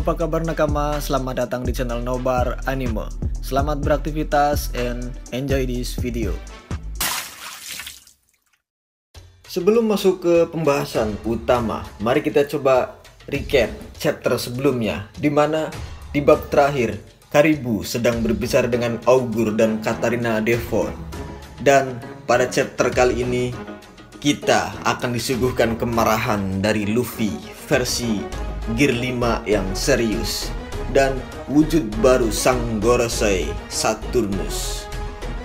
Apa kabar nakama? Selamat datang di channel Nobar Anime. Selamat beraktivitas and enjoy this video. Sebelum masuk ke pembahasan utama, mari kita coba recap chapter sebelumnya, di mana di bab terakhir Karibu sedang berbicara dengan Augur dan Katarina Devon. Dan pada chapter kali ini kita akan disuguhkan kemarahan dari Luffy versi Gear 5 yang serius dan wujud baru sang Gorosei Saturnus.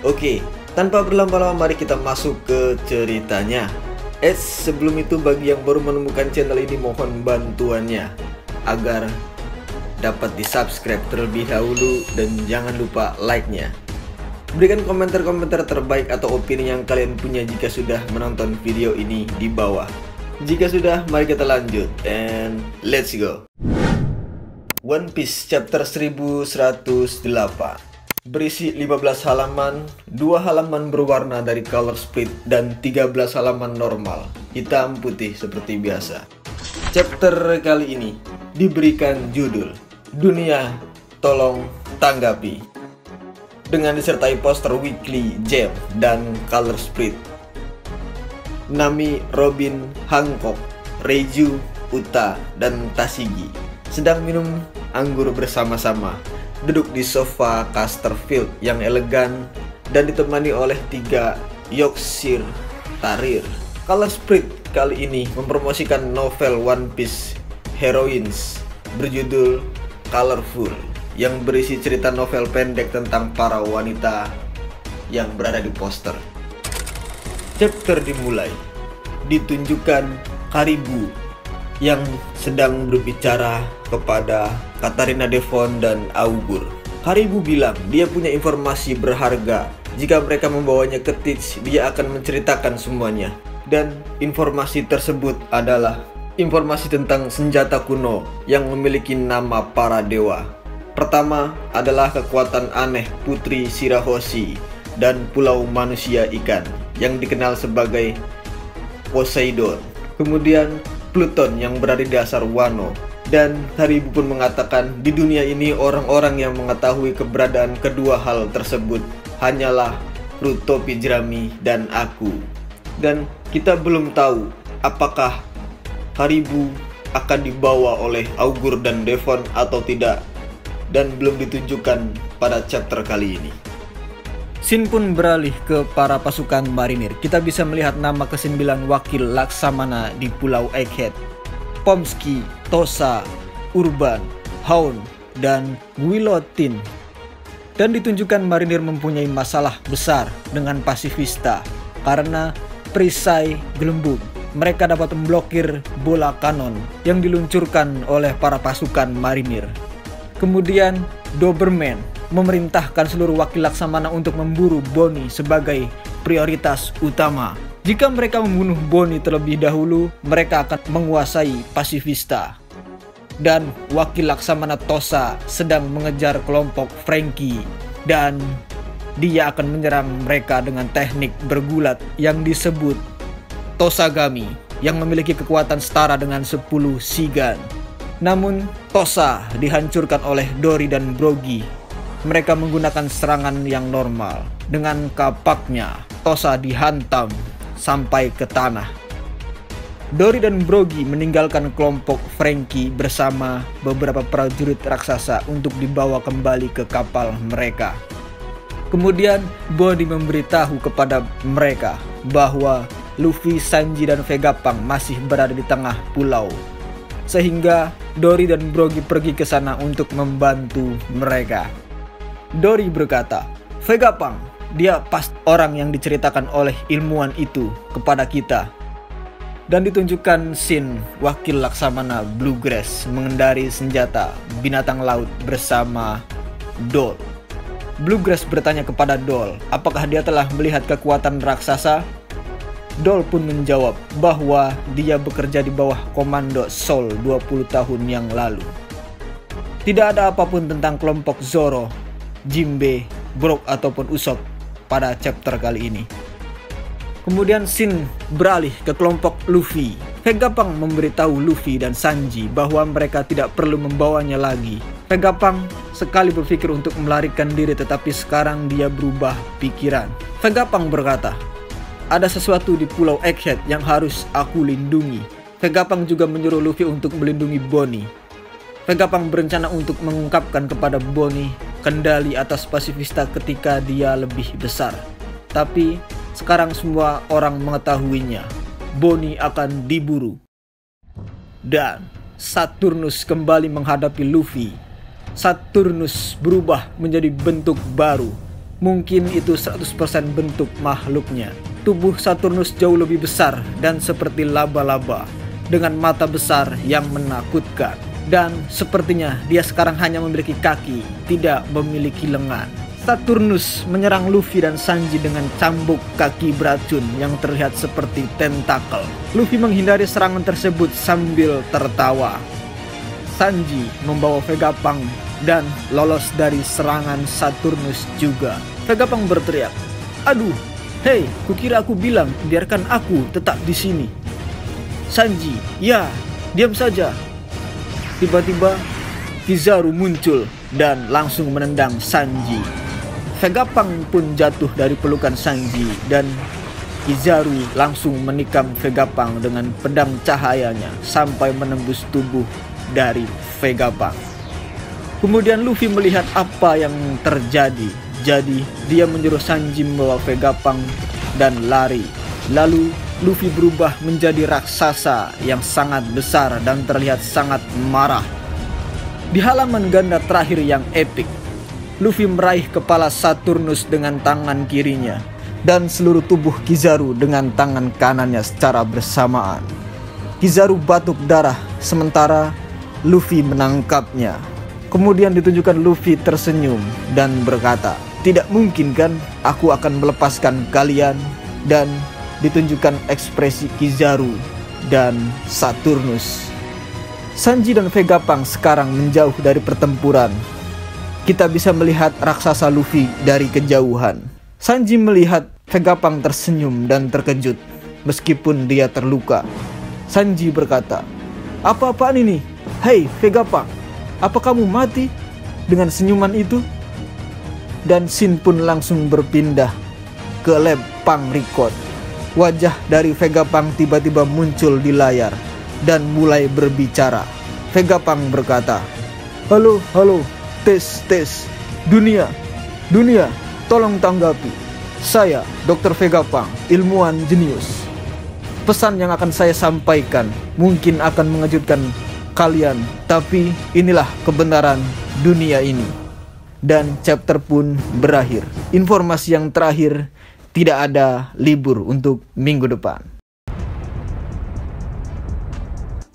Oke, tanpa berlama-lama mari kita masuk ke ceritanya. Sebelum itu bagi yang baru menemukan channel ini mohon bantuannya agar dapat di subscribe terlebih dahulu dan jangan lupa like-nya. Berikan komentar-komentar terbaik atau opini yang kalian punya jika sudah menonton video ini di bawah. Jika sudah, mari kita lanjut and let's go. One Piece chapter 1108 berisi 15 halaman, 2 halaman berwarna dari color split dan 13 halaman normal, hitam putih seperti biasa. Chapter kali ini diberikan judul Dunia Tolong Tanggapi, dengan disertai poster weekly gem dan color split. Nami, Robin, Hancock, Reiju, Uta, dan Tashigi sedang minum anggur bersama-sama, duduk di sofa Casterfield yang elegan dan ditemani oleh 3 Yorkshire Terrier. Color split kali ini mempromosikan novel One Piece Heroines berjudul Colorful, yang berisi cerita novel pendek tentang para wanita yang berada di poster. Chapter dimulai, ditunjukkan Karibu yang sedang berbicara kepada Katarina Devon dan Augur. Karibu bilang dia punya informasi berharga. Jika mereka membawanya ke Teach, dia akan menceritakan semuanya. Dan informasi tersebut adalah informasi tentang senjata kuno yang memiliki nama para dewa. Pertama adalah kekuatan aneh Putri Shirahoshi dan Pulau Manusia Ikan yang dikenal sebagai Poseidon. Kemudian Pluton yang berada di dasar Wano. Dan Karibu pun mengatakan di dunia ini orang-orang yang mengetahui keberadaan kedua hal tersebut hanyalah Rutopi Jerami dan aku. Dan kita belum tahu apakah Karibu akan dibawa oleh Augur dan Devon atau tidak, dan belum ditunjukkan pada chapter kali ini. Scene pun beralih ke para pasukan marinir. Kita bisa melihat nama ke-9 wakil Laksamana di Pulau Egghead, Pomsky, Tosa, Urban, Hound, dan Guillotine. Dan ditunjukkan marinir mempunyai masalah besar dengan pasifista karena perisai gelembung. Mereka dapat memblokir bola kanon yang diluncurkan oleh para pasukan marinir. Kemudian Doberman memerintahkan seluruh wakil Laksamana untuk memburu Bonnie sebagai prioritas utama. Jika mereka membunuh Bonnie terlebih dahulu, mereka akan menguasai pasifista. Dan wakil Laksamana Tosa sedang mengejar kelompok Franky, dan dia akan menyerang mereka dengan teknik bergulat yang disebut Tosagami, yang memiliki kekuatan setara dengan 10 Shigan. Namun Tosa dihancurkan oleh Dory dan Brogy. Mereka menggunakan serangan yang normal. Dengan kapaknya Tosa dihantam sampai ke tanah. Dory dan Brogy meninggalkan kelompok Franky bersama beberapa prajurit raksasa untuk dibawa kembali ke kapal mereka. Kemudian Body memberitahu kepada mereka bahwa Luffy, Sanji, dan Vegapunk masih berada di tengah pulau, sehingga Dory dan Brogy pergi ke sana untuk membantu mereka. Dory berkata, Vegapunk, dia pasti orang yang diceritakan oleh ilmuwan itu kepada kita. Dan ditunjukkan scene wakil Laksamana Bluegrass mengendari senjata binatang laut bersama Doll. Bluegrass bertanya kepada Doll, apakah dia telah melihat kekuatan raksasa? Doll pun menjawab bahwa dia bekerja di bawah komando Soul 20 tahun yang lalu. Tidak ada apapun tentang kelompok Zoro, Jinbe, Brook ataupun Usopp pada chapter kali ini. Kemudian scene beralih ke kelompok Luffy Vegapunk memberitahu Luffy dan Sanji bahwa mereka tidak perlu membawanya lagi. Vegapunk sekali berpikir untuk melarikan diri, tetapi sekarang dia berubah pikiran. Vegapunk berkata, ada sesuatu di Pulau Egghead yang harus aku lindungi. Vegapunk juga menyuruh Luffy untuk melindungi Bonnie. Vegapunk berencana untuk mengungkapkan kepada Bonnie kendali atas pasifista ketika dia lebih besar. Tapi sekarang semua orang mengetahuinya. Bonnie akan diburu. Dan Saturnus kembali menghadapi Luffy. Saturnus berubah menjadi bentuk baru. Mungkin itu 100% bentuk makhluknya. Tubuh Saturnus jauh lebih besar dan seperti laba-laba, dengan mata besar yang menakutkan. Dan sepertinya dia sekarang hanya memiliki kaki, tidak memiliki lengan. Saturnus menyerang Luffy dan Sanji dengan cambuk kaki beracun yang terlihat seperti tentakel. Luffy menghindari serangan tersebut sambil tertawa. Sanji membawa Vegapunk dan lolos dari serangan Saturnus juga. Vegapunk berteriak, "Aduh, hei, kukira aku bilang biarkan aku tetap di sini." Sanji, "Ya, diam saja." Tiba-tiba Kizaru muncul dan langsung menendang Sanji. Vegapunk pun jatuh dari pelukan Sanji dan Kizaru langsung menikam Vegapunk dengan pedang cahayanya sampai menembus tubuh dari Vegapunk. Kemudian Luffy melihat apa yang terjadi. Jadi dia menyuruh Sanji membawa Vegapunk dan lari. Lalu Luffy berubah menjadi raksasa yang sangat besar dan terlihat sangat marah. Di halaman ganda terakhir yang epik, Luffy meraih kepala Saturnus dengan tangan kirinya dan seluruh tubuh Kizaru dengan tangan kanannya secara bersamaan. Kizaru batuk darah sementara Luffy menangkapnya. Kemudian ditunjukkan Luffy tersenyum dan berkata, "Tidak mungkin kan aku akan melepaskan kalian?" Dan ditunjukkan ekspresi Kizaru dan Saturnus. Sanji dan Vegapunk sekarang menjauh dari pertempuran. Kita bisa melihat raksasa Luffy dari kejauhan. Sanji melihat Vegapunk tersenyum dan terkejut meskipun dia terluka. Sanji berkata, "Apa-apaan ini? Hei Vegapunk, apa kamu mati?" Dengan senyuman itu. Dan scene pun langsung berpindah ke lab Punk Record. Wajah dari Vegapunk tiba-tiba muncul di layar dan mulai berbicara. Vegapunk berkata, "Halo, halo. Tes, dunia, tolong tanggapi. Saya, Dr. Vegapunk, ilmuwan jenius. Pesan yang akan saya sampaikan mungkin akan mengejutkan kalian, tapi inilah kebenaran dunia ini." Dan chapter pun berakhir. Informasi yang terakhir, tidak ada libur untuk minggu depan.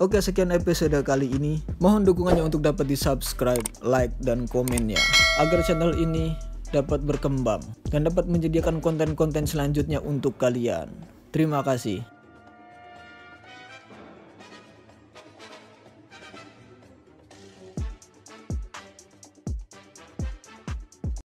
Oke, sekian episode kali ini. Mohon dukungannya untuk dapat di-subscribe, like, dan komennya agar channel ini dapat berkembang dan dapat menyediakan konten-konten selanjutnya untuk kalian. Terima kasih.